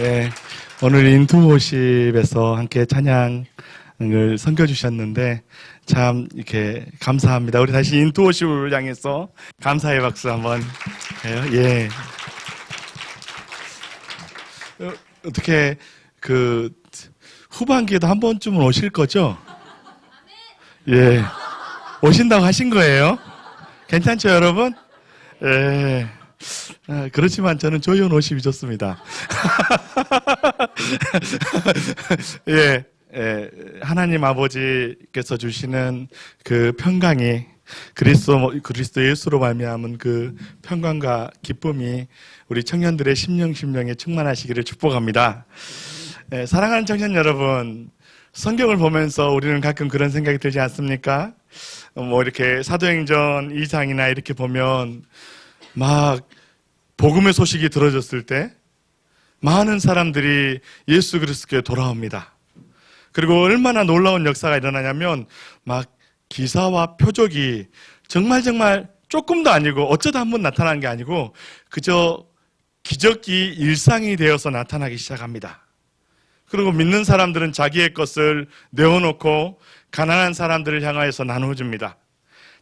네, 오늘 인투워십에서 함께 찬양을 섬겨주셨는데 참 이렇게 감사합니다. 우리 다시 인투워십을 향해서 감사의 박수 한번 해요. 예. 어떻게 후반기에도 한 번쯤은 오실 거죠? 예. 오신다고 하신 거예요? 괜찮죠, 여러분? 예. 그렇지만 저는 조이온 50이 좋습니다. 예, 하나님 아버지께서 주시는 그 평강이 그리스도 예수로 말미암은 그 평강과 기쁨이 우리 청년들의 심령에 충만하시기를 축복합니다. 예, 사랑하는 청년 여러분, 성경을 보면서 우리는 가끔 그런 생각이 들지 않습니까? 이렇게 사도행전 2장이나 이렇게 보면 막 복음의 소식이 들어졌을 때 많은 사람들이 예수 그리스도께 돌아옵니다. 그리고 얼마나 놀라운 역사가 일어나냐면 막 기사와 표적이 정말 조금도 아니고 어쩌다 한번 나타난 게 아니고 그저 기적이 일상이 되어서 나타나기 시작합니다. 그리고 믿는 사람들은 자기의 것을 내어놓고 가난한 사람들을 향하여서 나누어줍니다.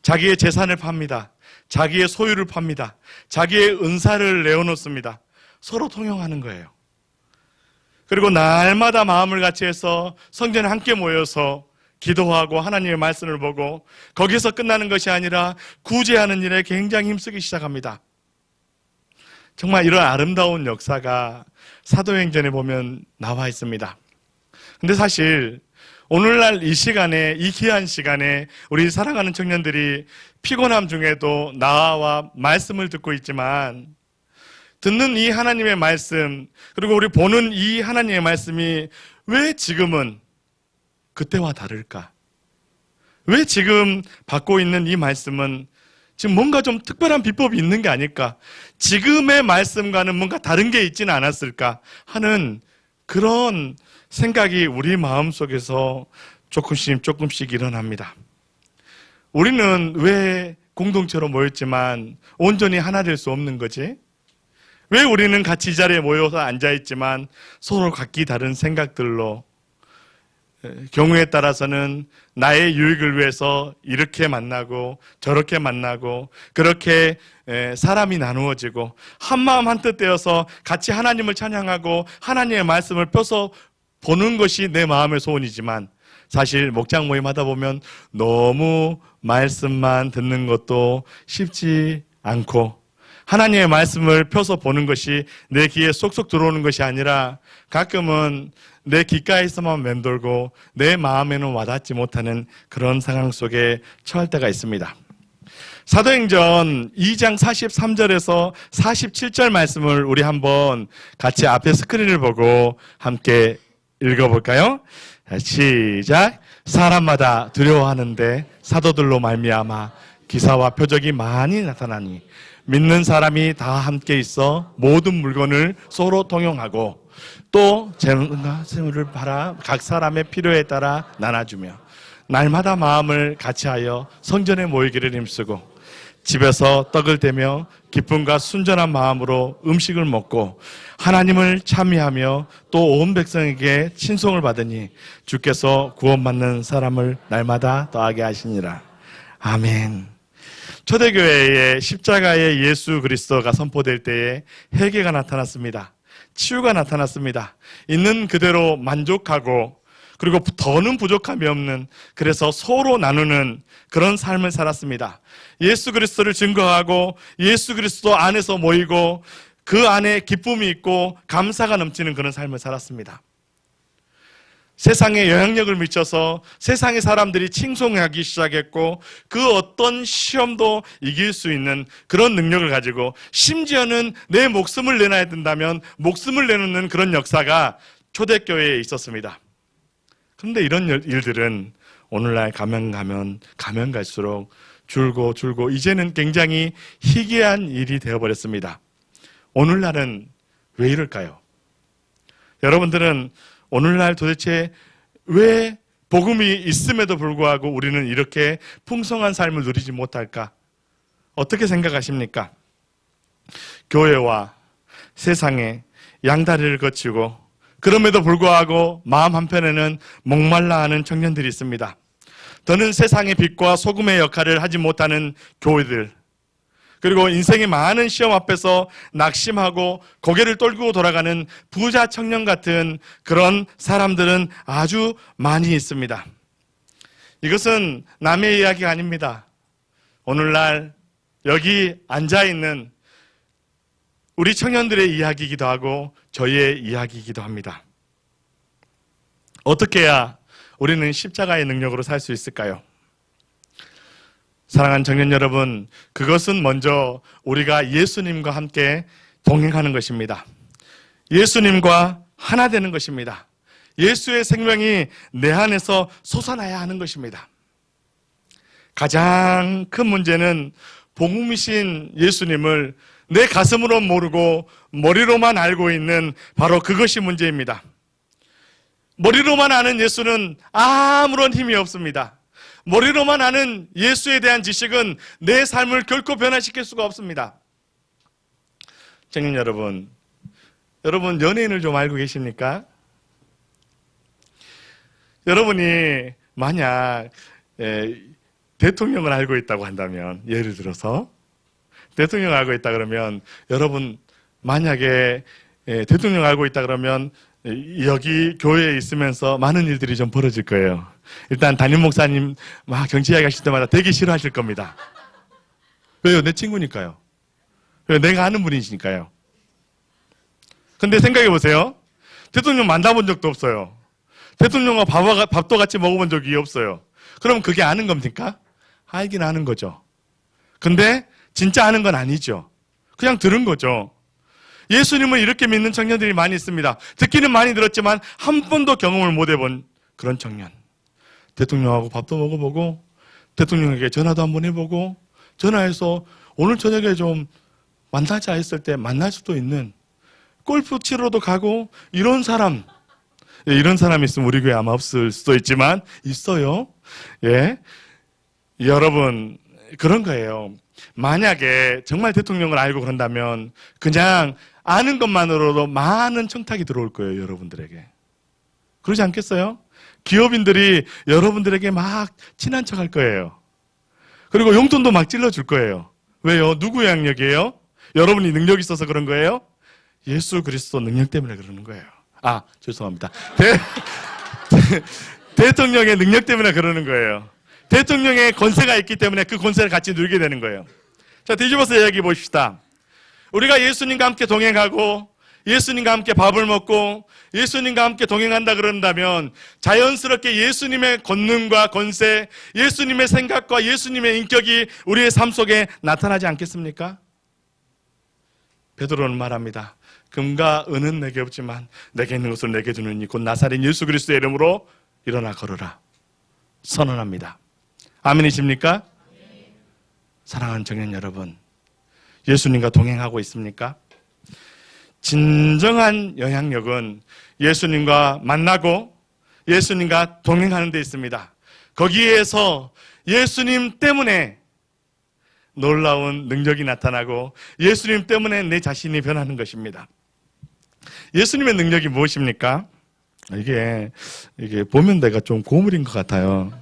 자기의 재산을 팝니다. 자기의 소유를 팝니다. 자기의 은사를 내어놓습니다. 서로 통용하는 거예요. 그리고 날마다 마음을 같이 해서 성전에 함께 모여서 기도하고 하나님의 말씀을 보고 거기서 끝나는 것이 아니라 구제하는 일에 굉장히 힘쓰기 시작합니다. 정말 이런 아름다운 역사가 사도행전에 보면 나와 있습니다. 근데 사실 오늘날 이 시간에, 이 귀한 시간에 우리 사랑하는 청년들이 피곤함 중에도 나와 말씀을 듣고 있지만 듣는 이 하나님의 말씀, 그리고 우리 보는 이 하나님의 말씀이 왜 지금은 그때와 다를까? 왜 지금 받고 있는 이 말씀은 지금 뭔가 좀 특별한 비법이 있는 게 아닐까? 지금의 말씀과는 뭔가 다른 게 있지는 않았을까? 하는 그런 생각이 우리 마음속에서 조금씩 일어납니다. 우리는 왜 공동체로 모였지만 온전히 하나 될 수 없는 거지? 왜 우리는 같이 이 자리에 모여서 앉아있지만 서로 각기 다른 생각들로 경우에 따라서는 나의 유익을 위해서 이렇게 만나고 저렇게 만나고 그렇게 사람이 나누어지고 한마음 한뜻 되어서 같이 하나님을 찬양하고 하나님의 말씀을 펴서 보는 것이 내 마음의 소원이지만 사실 목장 모임 하다 보면 너무 말씀만 듣는 것도 쉽지 않고 하나님의 말씀을 펴서 보는 것이 내 귀에 쏙쏙 들어오는 것이 아니라 가끔은 내 귓가에서만 맴돌고 내 마음에는 와닿지 못하는 그런 상황 속에 처할 때가 있습니다. 사도행전 2장 43절에서 47절 말씀을 우리 한번 같이 앞에 스크린을 보고 함께 읽어볼까요? 시작. 사람마다 두려워하는데 사도들로 말미암아 기사와 표적이 많이 나타나니 믿는 사람이 다 함께 있어 모든 물건을 서로 통용하고 또 재물과 세물을 팔아 각 사람의 필요에 따라 나눠주며 날마다 마음을 같이하여 성전에 모이기를 힘쓰고 집에서 떡을 떼며 기쁨과 순전한 마음으로 음식을 먹고 하나님을 찬미하며 또 온 백성에게 친송을 받으니 주께서 구원받는 사람을 날마다 더하게 하시니라. 아멘. 초대교회에 십자가의 예수 그리스도가 선포될 때에 회개가 나타났습니다. 치유가 나타났습니다. 있는 그대로 만족하고 그리고 더는 부족함이 없는, 그래서 서로 나누는 그런 삶을 살았습니다. 예수 그리스도를 증거하고 예수 그리스도 안에서 모이고 그 안에 기쁨이 있고 감사가 넘치는 그런 삶을 살았습니다. 세상에 영향력을 미쳐서 세상의 사람들이 칭송하기 시작했고 그 어떤 시험도 이길 수 있는 그런 능력을 가지고 심지어는 내 목숨을 내놔야 된다면 목숨을 내놓는 그런 역사가 초대교회에 있었습니다. 그런데 이런 일들은 오늘날 가면 갈수록 줄고 이제는 굉장히 희귀한 일이 되어버렸습니다. 오늘날은 왜 이럴까요? 여러분들은 오늘날 도대체 왜 복음이 있음에도 불구하고 우리는 이렇게 풍성한 삶을 누리지 못할까? 어떻게 생각하십니까? 교회와 세상에 양다리를 거치고 그럼에도 불구하고 마음 한편에는 목말라하는 청년들이 있습니다. 더는 세상의 빛과 소금의 역할을 하지 못하는 교회들, 그리고 인생의 많은 시험 앞에서 낙심하고 고개를 떨구고 돌아가는 부자 청년 같은 그런 사람들은 아주 많이 있습니다. 이것은 남의 이야기가 아닙니다. 오늘날 여기 앉아있는 우리 청년들의 이야기이기도 하고 저희의 이야기이기도 합니다. 어떻게 해야 우리는 십자가의 능력으로 살 수 있을까요? 사랑하는 청년 여러분, 그것은 먼저 우리가 예수님과 함께 동행하는 것입니다. 예수님과 하나 되는 것입니다. 예수의 생명이 내 안에서 솟아나야 하는 것입니다. 가장 큰 문제는 복음이신 예수님을 내 가슴으로 모르고 머리로만 알고 있는 바로 그것이 문제입니다. 머리로만 아는 예수는 아무런 힘이 없습니다. 머리로만 아는 예수에 대한 지식은 내 삶을 결코 변화시킬 수가 없습니다. 청년 여러분, 연예인을 좀 알고 계십니까? 여러분이 만약 대통령을 알고 있다고 한다면, 예를 들어서 대통령을 알고 있다 그러면, 여러분 만약에 대통령을 알고 있다 그러면 여기 교회에 있으면서 많은 일들이 좀 벌어질 거예요. 일단 담임 목사님 막 정치 이야기 하실 때마다 되게 싫어하실 겁니다. 왜요? 내 친구니까요. 왜요? 내가 아는 분이시니까요. 근데 생각해 보세요. 대통령 만나본 적도 없어요. 대통령과 밥도 같이 먹어본 적이 없어요. 그럼 그게 아는 겁니까? 알긴 아는 거죠. 근데 진짜 아는 건 아니죠. 그냥 들은 거죠. 예수님을 이렇게 믿는 청년들이 많이 있습니다. 듣기는 많이 들었지만 한 번도 경험을 못 해본 그런 청년. 대통령하고 밥도 먹어보고 대통령에게 전화도 한번 해보고 전화해서 오늘 저녁에 좀 만나자 했을 때 만날 수도 있는, 골프 치러도 가고, 이런 사람이 있으면 우리 교회 아마 없을 수도 있지만 있어요. 예, 여러분 그런 거예요. 만약에 정말 대통령을 알고 그런다면 그냥 아는 것만으로도 많은 청탁이 들어올 거예요, 여러분들에게. 그러지 않겠어요? 기업인들이 여러분들에게 막 친한 척 할 거예요. 그리고 용돈도 막 찔러줄 거예요. 왜요? 누구의 양력이에요? 여러분이 능력이 있어서 그런 거예요? 예수 그리스도 능력 때문에 그러는 거예요. 아, 죄송합니다. 대통령의 능력 때문에 그러는 거예요. 대통령의 권세가 있기 때문에 그 권세를 같이 누리게 되는 거예요. 자, 뒤집어서 이야기해 봅시다. 우리가 예수님과 함께 동행하고 예수님과 함께 밥을 먹고 예수님과 함께 동행한다 그런다면 자연스럽게 예수님의 권능과 권세, 예수님의 생각과 예수님의 인격이 우리의 삶 속에 나타나지 않겠습니까? 베드로는 말합니다. 금과 은은 내게 없지만 내게 있는 것을 내게 주느니 곧 나사렛 예수 그리스도의 이름으로 일어나 걸어라. 선언합니다. 아멘이십니까? 사랑하는 청년 여러분, 예수님과 동행하고 있습니까? 진정한 영향력은 예수님과 만나고 예수님과 동행하는 데 있습니다. 거기에서 예수님 때문에 놀라운 능력이 나타나고 예수님 때문에 내 자신이 변하는 것입니다. 예수님의 능력이 무엇입니까? 이게 보면 내가 좀 고물인 것 같아요.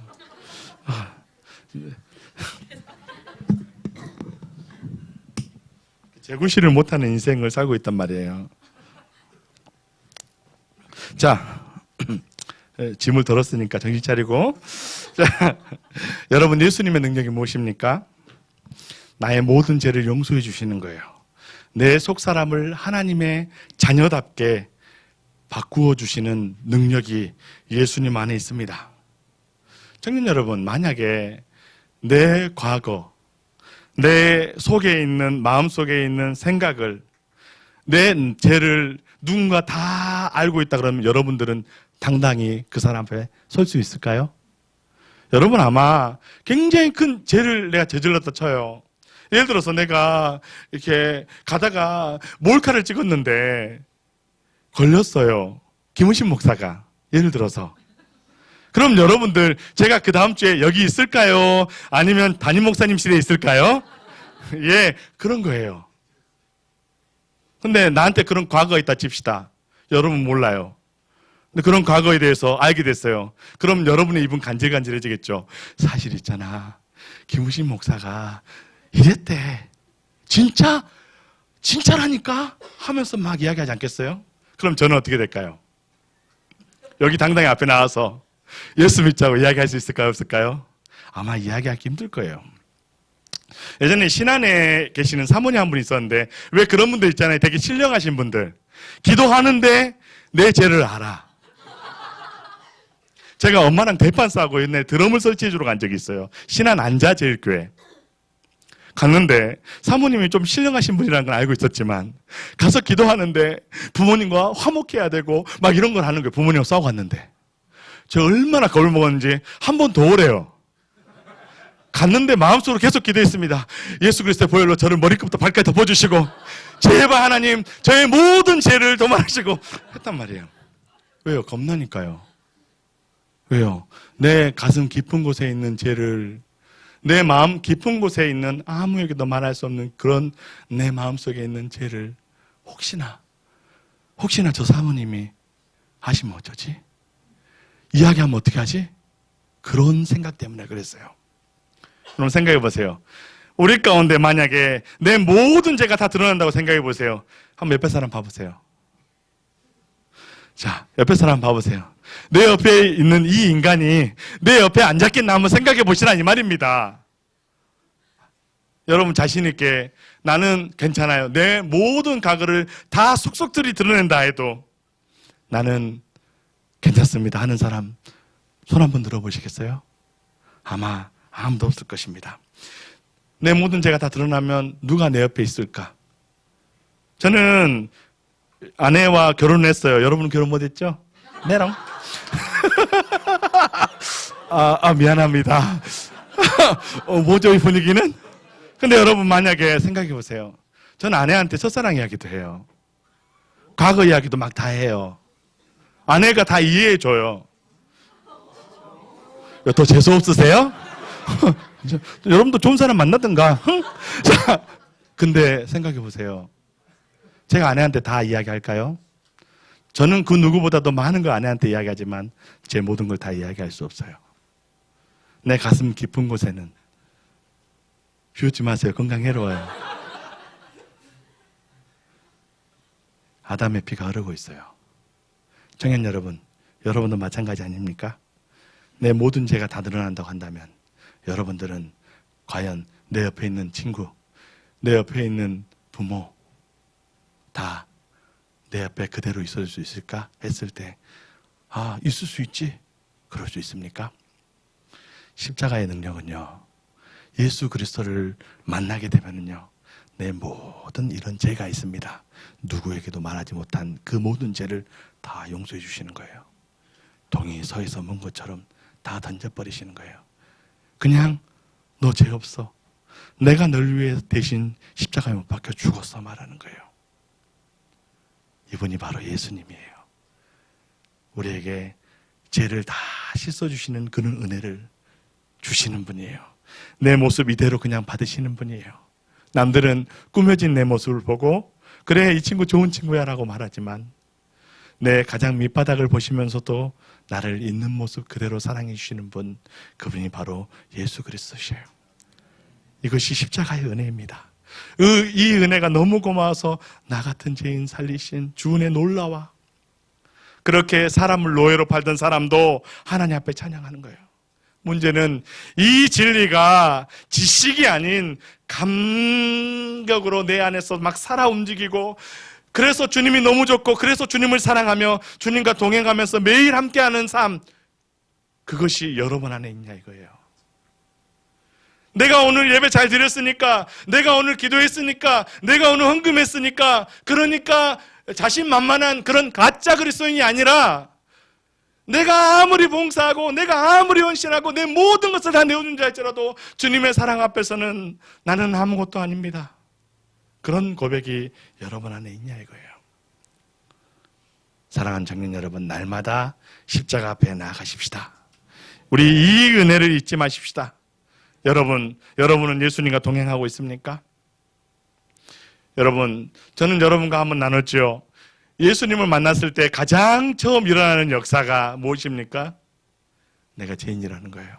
재구실을 못하는 인생을 살고 있단 말이에요. 자, 짐을 덜었으니까 정신 차리고. 자, 여러분, 예수님의 능력이 무엇입니까? 나의 모든 죄를 용서해 주시는 거예요. 내 속사람을 하나님의 자녀답게 바꾸어 주시는 능력이 예수님 안에 있습니다. 청년 여러분, 만약에 내 과거, 내 속에 있는, 마음 속에 있는 생각을, 내 죄를 누군가 다 알고 있다 그러면 여러분들은 당당히 그 사람 앞에 설 수 있을까요? 여러분 아마 굉장히 큰 죄를 내가 저질렀다 쳐요. 예를 들어서 내가 이렇게 가다가 몰카를 찍었는데 걸렸어요. 김우신 목사가. 예를 들어서. 그럼 여러분들 제가 그 다음 주에 여기 있을까요? 아니면 담임 목사님실에 있을까요? 예, 그런 거예요. 근데 나한테 그런 과거가 있다 칩시다. 여러분 몰라요. 근데 그런 과거에 대해서 알게 됐어요. 그럼 여러분의 입은 간질간질해지겠죠. 사실 있잖아. 김우신 목사가 이랬대. 진짜? 진짜라니까? 하면서 막 이야기하지 않겠어요? 그럼 저는 어떻게 될까요? 여기 당당히 앞에 나와서 예수 믿자고 이야기할 수 있을까요? 없을까요? 아마 이야기하기 힘들 거예요. 예전에 신안에 계시는 사모님 한 분 있었는데, 왜 그런 분들 있잖아요. 되게 신령하신 분들. 기도하는데 내 죄를 알아. 제가 엄마랑 대판 싸고 옛날에 드럼을 설치해주러 간 적이 있어요. 신안 안자제일교회. 갔는데 사모님이 좀 신령하신 분이라는 걸 알고 있었지만 가서 기도하는데 부모님과 화목해야 되고 막 이런 걸 하는 거예요. 부모님과 싸우고 갔는데. 저 얼마나 겁을 먹었는지 한 번 더 오래요. 갔는데 마음속으로 계속 기도했습니다. 예수 그리스도의 보혈로 저를 머리끝부터 발까지 덮어주시고 제발 하나님 저의 모든 죄를 도말하시고 했단 말이에요. 왜요? 겁나니까요. 왜요? 내 가슴 깊은 곳에 있는 죄를, 내 마음 깊은 곳에 있는 아무에게도 말할 수 없는 그런 내 마음속에 있는 죄를 혹시나 저 사모님이 하시면 어쩌지? 이야기하면 어떻게 하지? 그런 생각 때문에 그랬어요. 그럼 생각해 보세요. 우리 가운데 만약에 내 모든 죄가 다 드러난다고 생각해 보세요. 한번 옆에 사람 봐보세요. 자, 옆에 사람 봐보세요. 내 옆에 있는 이 인간이 내 옆에 앉았겠나 한번 생각해 보시라 이 말입니다. 여러분 자신 있게 나는 괜찮아요. 내 모든 과거를 다 속속들이 드러낸다 해도 나는 괜찮습니다 하는 사람 손 한번 들어보시겠어요? 아마 아무도 없을 것입니다. 내 모든 죄가 다 드러나면 누가 내 옆에 있을까? 저는 아내와 결혼했어요. 여러분 결혼 못했죠? 네랑. 미안합니다. 뭐죠 이 분위기는? 근데 여러분 만약에 생각해 보세요. 저는 아내한테 첫사랑 이야기도 해요. 과거 이야기도 막 다 해요. 아내가 다 이해해 줘요. 더 재수 없으세요? 여러분도 좋은 사람 만나든가. 자, 근데 생각해 보세요. 제가 아내한테 다 이야기할까요? 저는 그 누구보다도 많은 걸 아내한테 이야기하지만 제 모든 걸 다 이야기할 수 없어요. 내 가슴 깊은 곳에는 비웃지 마세요. 건강해로워요. 아담의 피가 흐르고 있어요. 청년 여러분, 여러분도 마찬가지 아닙니까? 내 모든 죄가 다 드러난다고 한다면 여러분들은 과연 내 옆에 있는 친구, 내 옆에 있는 부모 다 내 옆에 그대로 있을 수 있을까 했을 때 있을 수 있지. 그럴 수 있습니까? 십자가의 능력은요, 예수 그리스도를 만나게 되면은요, 내 모든 이런 죄가 있습니다. 누구에게도 말하지 못한 그 모든 죄를 다 용서해 주시는 거예요. 동이 서에서 문 것처럼 다 던져버리시는 거예요. 그냥 너 죄 없어. 내가 널 위해 대신 십자가에 못 박혀 죽었어 말하는 거예요. 이분이 바로 예수님이에요. 우리에게 죄를 다 씻어주시는 그런 은혜를 주시는 분이에요. 내 모습 이대로 그냥 받으시는 분이에요. 남들은 꾸며진 내 모습을 보고 그래 이 친구 좋은 친구야 라고 말하지만 내 가장 밑바닥을 보시면서도 나를 있는 모습 그대로 사랑해 주시는 분, 그분이 바로 예수 그리스도시에요. 이것이 십자가의 은혜입니다. 이 은혜가 너무 고마워서 나 같은 죄인 살리신 주 은혜 놀라와. 그렇게 사람을 노예로 팔던 사람도 하나님 앞에 찬양하는 거예요. 문제는 이 진리가 지식이 아닌 감격으로 내 안에서 막 살아 움직이고, 그래서 주님이 너무 좋고 그래서 주님을 사랑하며 주님과 동행하면서 매일 함께하는 삶, 그것이 여러분 안에 있냐 이거예요. 내가 오늘 예배 잘 드렸으니까, 내가 오늘 기도했으니까, 내가 오늘 헌금했으니까, 그러니까 자신만만한 그런 가짜 그리스도인이 아니라 내가 아무리 봉사하고 내가 아무리 헌신하고 내 모든 것을 다 내어준 자 할지라도 주님의 사랑 앞에서는 나는 아무것도 아닙니다. 그런 고백이 여러분 안에 있냐 이거예요. 사랑하는 청년 여러분, 날마다 십자가 앞에 나아가십시다. 우리 이 은혜를 잊지 마십시다. 여러분은 예수님과 동행하고 있습니까? 여러분, 저는 여러분과 한번 나눴죠. 예수님을 만났을 때 가장 처음 일어나는 역사가 무엇입니까? 내가 죄인이라는 거예요.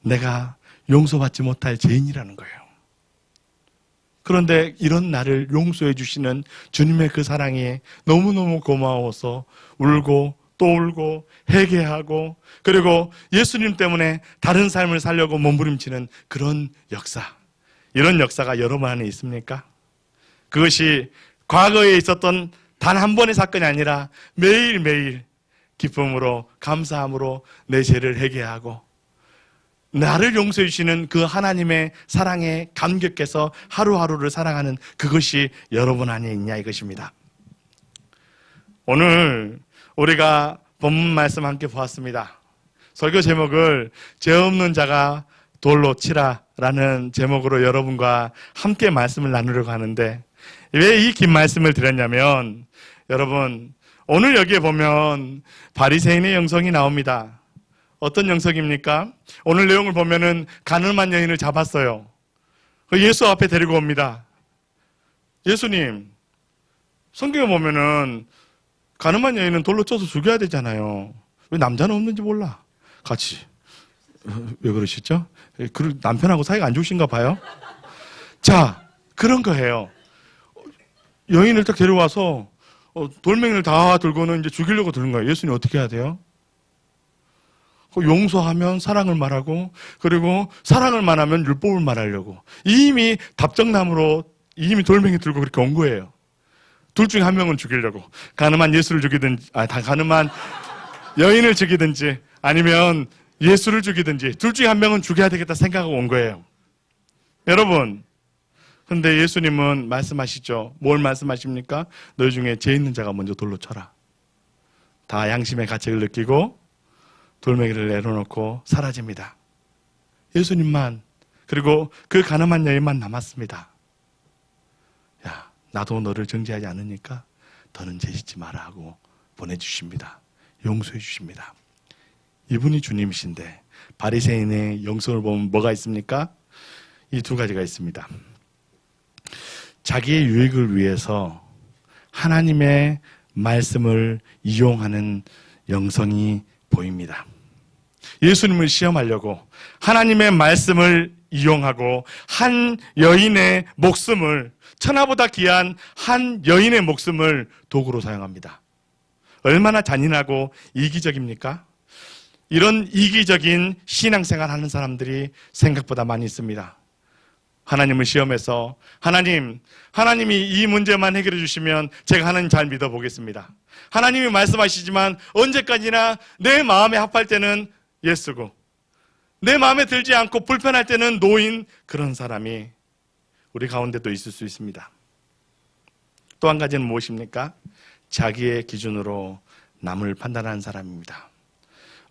내가 용서받지 못할 죄인이라는 거예요. 그런데 이런 나를 용서해 주시는 주님의 그 사랑이 너무너무 고마워서 울고 또 울고 회개하고 그리고 예수님 때문에 다른 삶을 살려고 몸부림치는 그런 역사. 이런 역사가 여러분 안에 있습니까? 그것이 과거에 있었던 단 한 번의 사건이 아니라 매일매일 기쁨으로 감사함으로 내 죄를 회개하고 나를 용서해 주시는 그 하나님의 사랑에 감격해서 하루하루를 살아가는 그것이 여러분 안에 있냐 이것입니다. 오늘 우리가 본문 말씀 함께 보았습니다. 설교 제목을 죄 없는 자가 돌로 치라라는 제목으로 여러분과 함께 말씀을 나누려고 하는데 왜 이 긴 말씀을 드렸냐면 여러분 오늘 여기에 보면 바리새인의 영성이 나옵니다. 어떤 영성입니까? 오늘 내용을 보면은 가늠한 여인을 잡았어요. 예수 앞에 데리고 옵니다. 예수님, 성경에 보면은 가늠한 여인은 돌로 쳐서 죽여야 되잖아요. 왜 남자는 없는지 몰라? 같이. 왜 그러시죠? 남편하고 사이가 안 좋으신가 봐요. 자, 그런 거예요. 여인을 딱 데려와서 돌멩이를 다 들고는 이제 죽이려고 드는 거예요. 예수님 어떻게 해야 돼요? 용서하면 사랑을 말하고 그리고 사랑을 말하면 율법을 말하려고 이미 답정남으로 이미 돌멩이 들고 그렇게 온 거예요. 둘 중에 한 명은 죽이려고 가늠한 예수를 죽이든지 가늠한 여인을 죽이든지 아니면 예수를 죽이든지 둘 중에 한 명은 죽여야 되겠다 생각하고 온 거예요. 여러분 근데 예수님은 말씀하시죠. 뭘 말씀하십니까? 너희 중에 죄 있는 자가 먼저 돌로 쳐라. 다 양심의 가책을 느끼고 돌멩이를 내려놓고 사라집니다. 예수님만 그리고 그 가늠한 여인만 남았습니다. 야, 나도 너를 정죄하지 않으니까 더는 죄 짓지 마라 하고 보내주십니다. 용서해 주십니다. 이분이 주님이신데 바리새인의 영성을 보면 뭐가 있습니까? 이 두 가지가 있습니다. 자기의 유익을 위해서 하나님의 말씀을 이용하는 영성이 보입니다. 예수님을 시험하려고 하나님의 말씀을 이용하고 한 여인의 목숨을 천하보다 귀한 한 여인의 목숨을 도구로 사용합니다. 얼마나 잔인하고 이기적입니까? 이런 이기적인 신앙생활 하는 사람들이 생각보다 많이 있습니다. 하나님을 시험해서 하나님이 이 문제만 해결해 주시면 제가 하나님 잘 믿어보겠습니다. 하나님이 말씀하시지만 언제까지나 내 마음에 합할 때는 예수고 내 마음에 들지 않고 불편할 때는 노인 그런 사람이 우리 가운데도 있을 수 있습니다. 또 한 가지는 무엇입니까? 자기의 기준으로 남을 판단하는 사람입니다.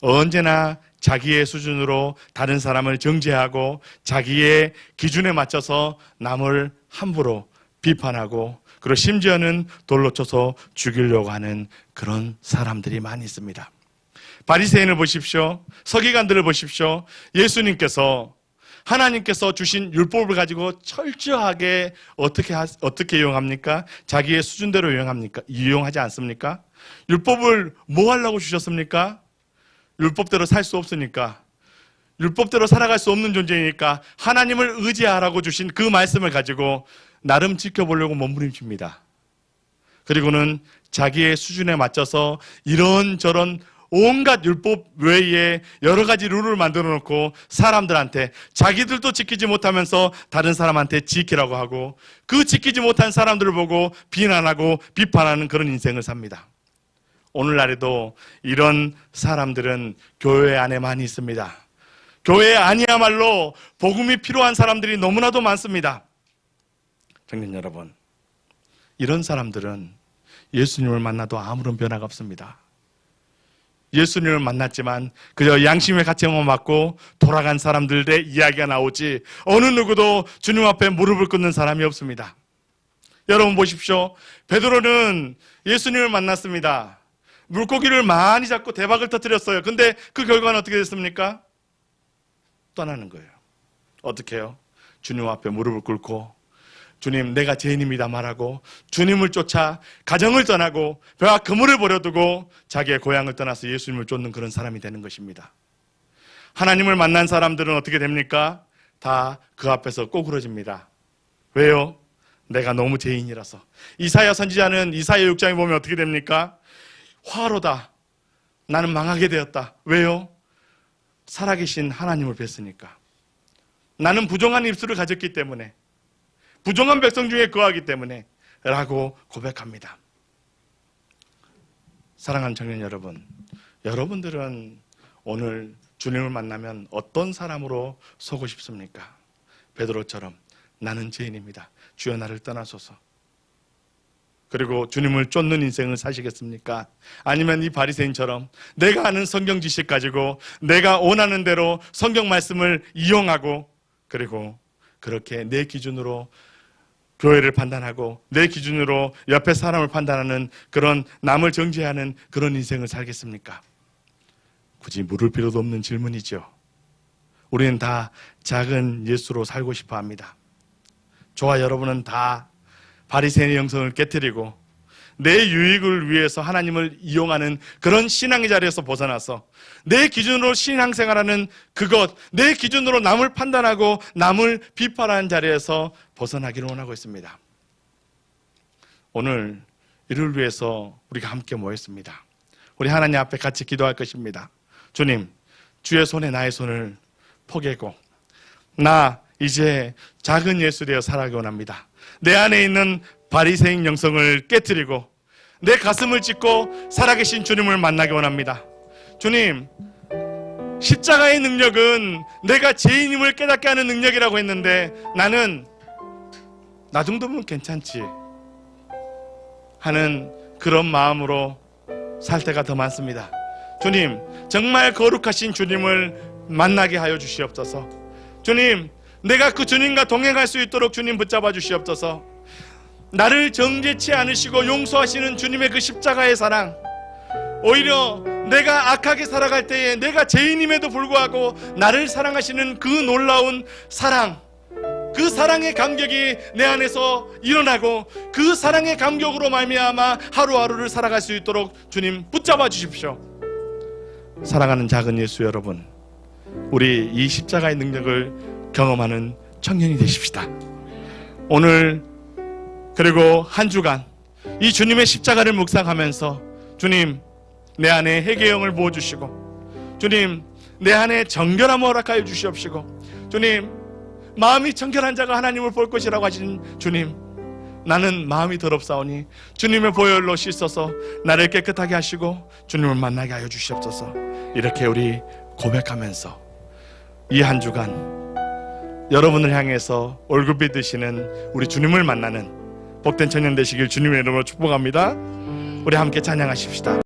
언제나 자기의 수준으로 다른 사람을 정죄하고 자기의 기준에 맞춰서 남을 함부로 비판하고 그리고 심지어는 돌로 쳐서 죽이려고 하는 그런 사람들이 많이 있습니다. 바리새인을 보십시오. 서기관들을 보십시오. 예수님께서 하나님께서 주신 율법을 가지고 철저하게 어떻게 이용합니까? 자기의 수준대로 이용하지 않습니까? 율법을 뭐 하려고 주셨습니까? 율법대로 살 수 없으니까, 율법대로 살아갈 수 없는 존재이니까 하나님을 의지하라고 주신 그 말씀을 가지고 나름 지켜보려고 몸부림칩니다. 그리고는 자기의 수준에 맞춰서 이런저런 온갖 율법 외에 여러 가지 룰을 만들어 놓고 사람들한테 자기들도 지키지 못하면서 다른 사람한테 지키라고 하고 그 지키지 못한 사람들을 보고 비난하고 비판하는 그런 인생을 삽니다. 오늘날에도 이런 사람들은 교회 안에 많이 있습니다. 교회 안이야말로 복음이 필요한 사람들이 너무나도 많습니다. 청년 여러분, 이런 사람들은 예수님을 만나도 아무런 변화가 없습니다. 예수님을 만났지만 그저 양심의 가책만 받고 돌아간 사람들의 이야기가 나오지 어느 누구도 주님 앞에 무릎을 꿇는 사람이 없습니다. 여러분 보십시오. 베드로는 예수님을 만났습니다. 물고기를 많이 잡고 대박을 터뜨렸어요. 근데 그 결과는 어떻게 됐습니까? 떠나는 거예요. 어떻게 해요? 주님 앞에 무릎을 꿇고 주님 내가 죄인입니다 말하고 주님을 쫓아 가정을 떠나고 배와 그물을 버려두고 자기의 고향을 떠나서 예수님을 쫓는 그런 사람이 되는 것입니다. 하나님을 만난 사람들은 어떻게 됩니까? 다 그 앞에서 꼬꾸러집니다. 왜요? 내가 너무 죄인이라서. 이사야 선지자는 이사야 6장에 보면 어떻게 됩니까? 화로다. 나는 망하게 되었다. 왜요? 살아계신 하나님을 뵀으니까. 나는 부정한 입술을 가졌기 때문에, 부정한 백성 중에 거하기 때문에 라고 고백합니다. 사랑하는 청년 여러분, 여러분들은 오늘 주님을 만나면 어떤 사람으로 서고 싶습니까? 베드로처럼 나는 죄인입니다. 주여 나를 떠나소서. 그리고 주님을 쫓는 인생을 사시겠습니까? 아니면 이 바리새인처럼 내가 아는 성경 지식 가지고 내가 원하는 대로 성경 말씀을 이용하고 그리고 그렇게 내 기준으로 교회를 판단하고 내 기준으로 옆에 사람을 판단하는 그런 남을 정죄하는 그런 인생을 살겠습니까? 굳이 물을 필요도 없는 질문이죠. 우리는 다 작은 예수로 살고 싶어 합니다. 저와 여러분은 다 바리새인의 영성을 깨트리고 내 유익을 위해서 하나님을 이용하는 그런 신앙의 자리에서 벗어나서 내 기준으로 신앙생활하는 그것, 내 기준으로 남을 판단하고 남을 비판하는 자리에서 벗어나기를 원하고 있습니다. 오늘 이를 위해서 우리가 함께 모였습니다. 우리 하나님 앞에 같이 기도할 것입니다. 주님, 주의 손에 나의 손을 포개고 나 이제 작은 예수 되어 살아가기 원합니다. 내 안에 있는 바리새인 영성을 깨트리고 내 가슴을 찢고 살아계신 주님을 만나기 원합니다. 주님, 십자가의 능력은 내가 죄인임을 깨닫게 하는 능력이라고 했는데 나는 나 정도면 괜찮지 하는 그런 마음으로 살 때가 더 많습니다. 주님, 정말 거룩하신 주님을 만나게 하여 주시옵소서. 주님, 내가 그 주님과 동행할 수 있도록 주님 붙잡아 주시옵소서. 나를 정죄치 않으시고 용서하시는 주님의 그 십자가의 사랑, 오히려 내가 악하게 살아갈 때에 내가 죄인임에도 불구하고 나를 사랑하시는 그 놀라운 사랑, 그 사랑의 감격이 내 안에서 일어나고 그 사랑의 감격으로 말미암아 하루하루를 살아갈 수 있도록 주님 붙잡아 주십시오. 사랑하는 작은 예수 여러분, 우리 이 십자가의 능력을 경험하는 청년이 되십시다. 오늘 그리고 한 주간 이 주님의 십자가를 묵상하면서 주님, 내 안에 회개형을 부어주시고 주님, 내 안에 정결함을 허락하여 주시옵시고 주님, 마음이 정결한 자가 하나님을 볼 것이라고 하신 주님, 나는 마음이 더럽사오니 주님의 보혈로 씻어서 나를 깨끗하게 하시고 주님을 만나게 하여 주시옵소서. 이렇게 우리 고백하면서 이 한 주간 여러분을 향해서 올급이 드시는 우리 주님을 만나는 복된 청년 되시길 주님의 이름으로 축복합니다. 우리 함께 찬양하십시다.